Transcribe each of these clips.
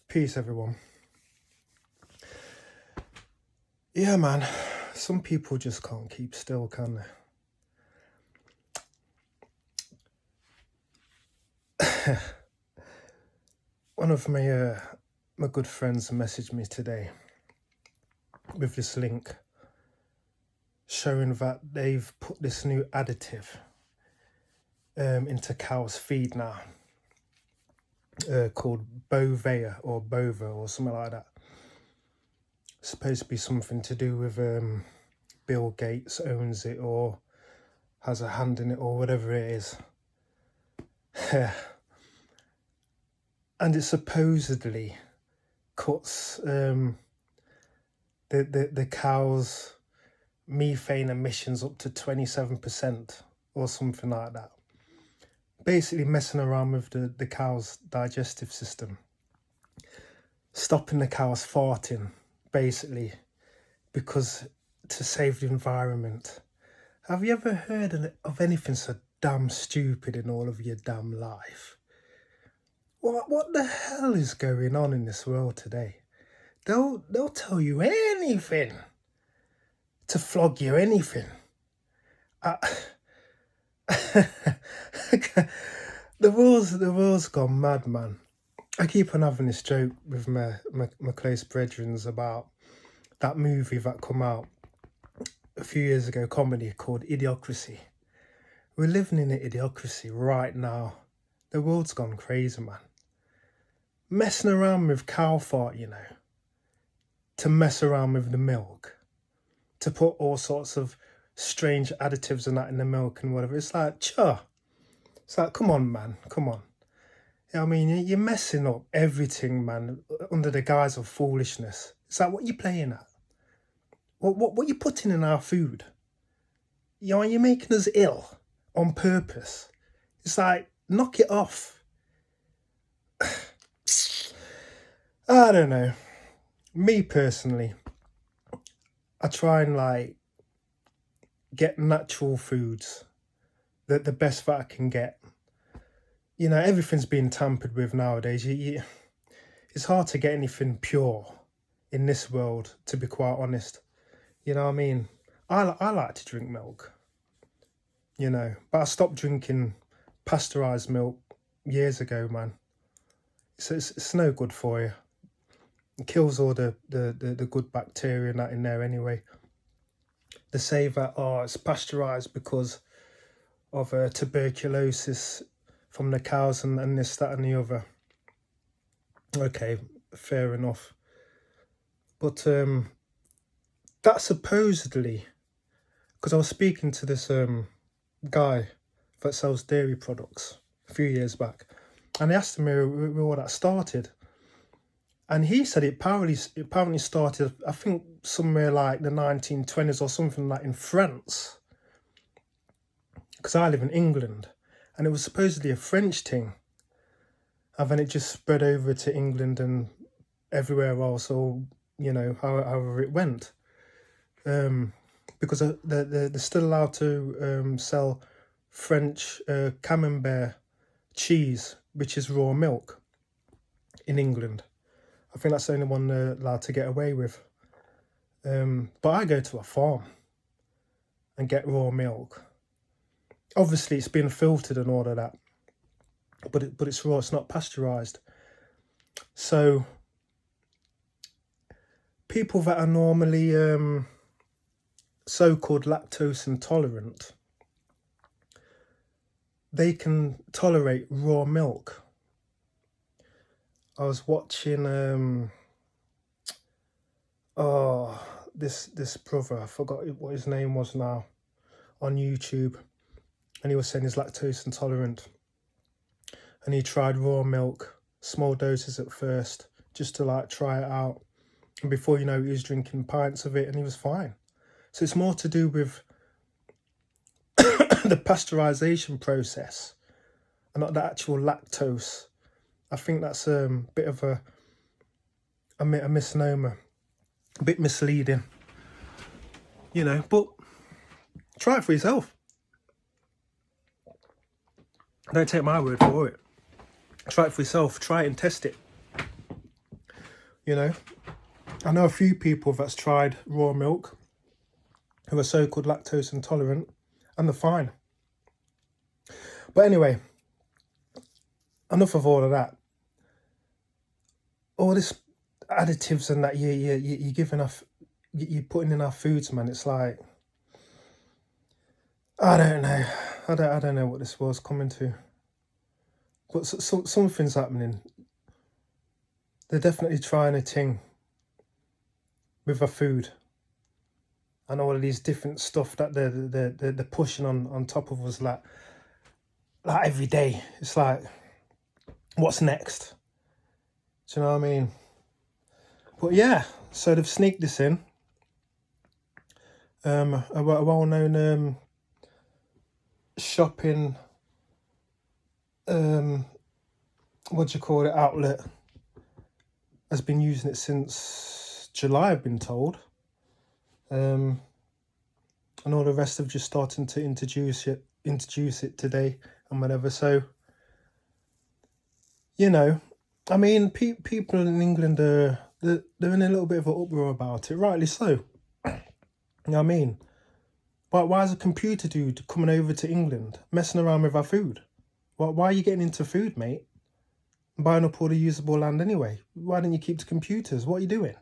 Peace, everyone. Yeah, man. Some people just can't keep still, can they? One of my good friends messaged me today with this link showing that they've put this new additive into cows' feed now, called Bovea or Bova or something like that. It's supposed to be something to do with Bill Gates owns it or has a hand in it or whatever it is. And it supposedly cuts the cow's methane emissions up to 27% or something like that. Basically messing around with the cow's digestive system. Stopping the cows farting, basically, because to save the environment. Have you ever heard of anything so damn stupid in all of your damn life? What the hell is going on in this world today? They'll tell you anything to flog you, anything. The world's gone mad, man. I keep on having this joke with my close brethren about that movie that come out a few years ago, comedy called Idiocracy. We're living in an idiocracy right now. The world's gone crazy, man. Messing around with cow fart, to mess around with the milk, to put all sorts of strange additives and that in the milk and whatever. It's like, it's like, come on, man, come on. I mean, you're messing up everything, man, under the guise of foolishness. It's like, what you playing at? What you putting in our food? You're making us ill on purpose. It's like, knock it off. I don't know. Me personally, I try and get natural foods, the best that I can get. Everything's being tampered with nowadays. It's hard to get anything pure in this world, to be quite honest. You know what I mean? I like to drink milk, but I stopped drinking pasteurised milk years ago, man. It's no good for you. It kills all the good bacteria and that in there anyway. They say that, it's pasteurised because of tuberculosis from the cows and this, that and the other. Okay, fair enough. But that supposedly, because I was speaking to this guy that sells dairy products a few years back, and he asked me where all that started. And he said it apparently started, I think, somewhere like the 1920s or something, like in France. Because I live in England. And it was supposedly a French thing. And then it just spread over to England and everywhere else, or, however it went. Because they're still allowed to sell French camembert cheese, which is raw milk, in England. I think that's the only one they're allowed to get away with. But I go to a farm and get raw milk. Obviously, it's been filtered and all of that, but it's raw. It's not pasteurised. So people that are normally so-called lactose intolerant, they can tolerate raw milk. I was watching this brother, I forgot what his name was now, on YouTube, and he was saying he's lactose intolerant, and he tried raw milk, small doses at first, just to try it out, and before he was drinking pints of it, and he was fine. So it's more to do with the pasteurisation process and not the actual lactose. I think that's a bit of a misnomer, a bit misleading, but try it for yourself. Don't take my word for it. Try it for yourself. Try it and test it. You know, I know a few people that's tried raw milk who are so-called lactose intolerant, and they're fine. But anyway, enough of all of that. All this additives and that you're giving off, you're putting in our foods, man. It's like, I don't know. I don't know what this was coming to. But something's happening. They're definitely trying a thing with our food and all of these different stuff that they're pushing on top of us like every day. It's like, what's next? Do you know what I mean? But yeah, so they've sneaked this in. A well-known shopping outlet has been using it since July, I've been told. And all the rest have just starting to introduce it today and whatever. So, you know, I mean, people in England they're in a little bit of an uproar about it, rightly so. You know what I mean? But why is a computer dude coming over to England, messing around with our food? Why are you getting into food, mate? Buying up all the usable land anyway. Why don't you keep the computers? What are you doing?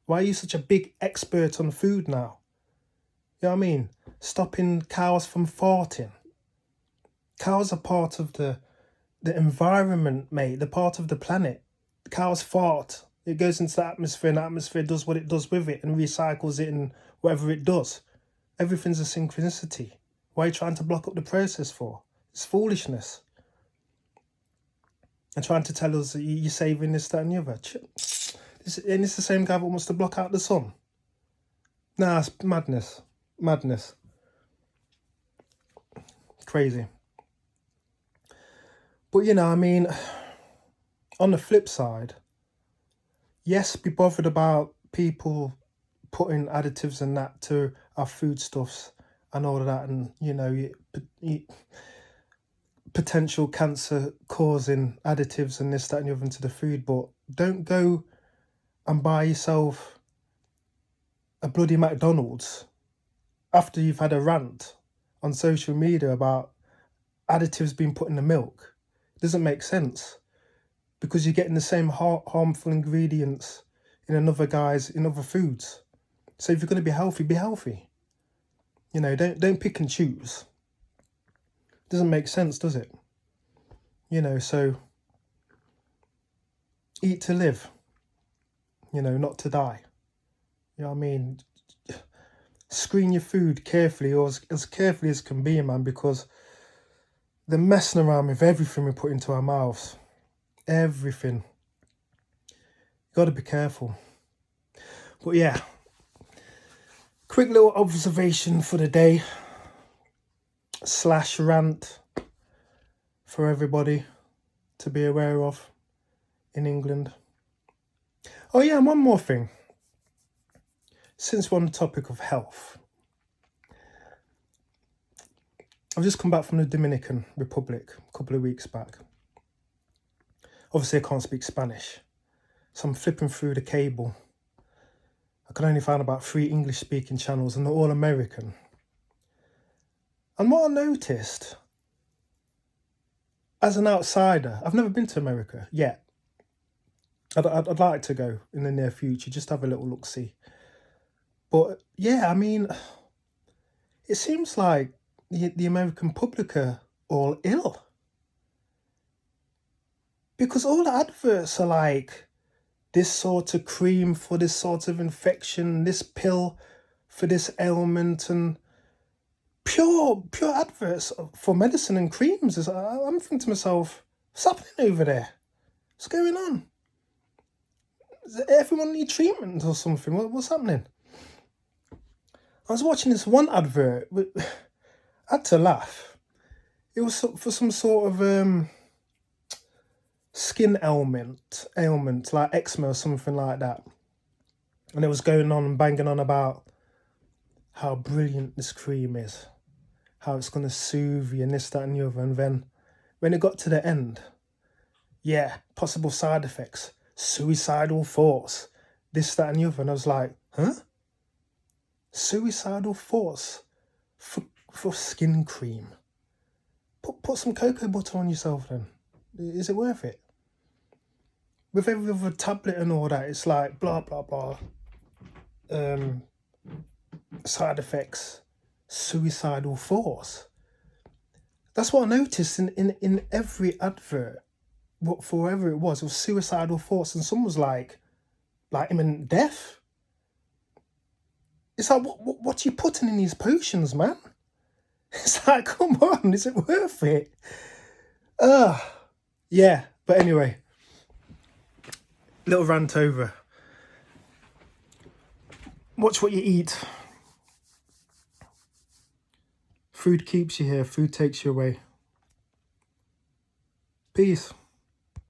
Why are you such a big expert on food now? You know what I mean? Stopping cows from farting. Cows are part of the environment, mate. They're part of the planet. Cows fart. It goes into the atmosphere, and the atmosphere does what it does with it and recycles it and whatever it does. Everything's a synchronicity. Why are you trying to block up the process for? It's foolishness. And trying to tell us that you're saving this, that and the other. And it's the same guy that wants to block out the sun. Nah, it's madness. Madness. Crazy. But, you know, I mean, on the flip side, yes, be bothered about people putting additives and that to our foodstuffs and all of that, and, you know, potential cancer causing additives and this, that and the other into the food, but don't go and buy yourself a bloody McDonald's after you've had a rant on social media about additives being put in the milk. It doesn't make sense, because you're getting the same harmful ingredients in other foods. So if you're going to be healthy, be healthy. You know, don't pick and choose. It doesn't make sense, does it? You know, so eat to live. You know, not to die. You know what I mean? Screen your food carefully, or as carefully as can be, man, because they're messing around with everything we put into our mouths. Everything. You got to be careful. But yeah, quick little observation for the day / rant for everybody to be aware of in England. Oh yeah, and one more thing. Since we're on the topic of health, I've just come back from the Dominican Republic a couple of weeks back. Obviously, I can't speak Spanish, so I'm flipping through the cable. I could only find about 3 English-speaking channels, and they're all American. And what I noticed, as an outsider, I've never been to America yet. I'd like to go in the near future, just have a little look-see. But yeah, I mean, it seems like the American public are all ill. Because all the adverts are like, this sort of cream for this sort of infection, this pill for this ailment, and pure adverts for medicine and creams. I'm thinking to myself, what's happening over there? What's going on? Does everyone need treatment or something? What's happening? I was watching this one advert. I had to laugh. It was for some sort of skin ailment like eczema or something like that. And it was going on and banging on about how brilliant this cream is, how it's going to soothe you and this, that and the other. And then when it got to the end, yeah, possible side effects. suicidal thoughts, this, that, and the other. And I was like, huh? Suicidal thoughts for skin cream. Put some cocoa butter on yourself then. Is it worth it? With every other tablet and all that, it's like blah, blah, blah. Side effects, suicidal thoughts. That's what I noticed in every advert, for whoever it was suicidal thoughts. And some was like imminent death. It's like, what you putting in these potions, man? It's like, come on, is it worth it? Yeah, but anyway, little rant over. Watch what you eat. Food keeps you here, food takes you away. Peace.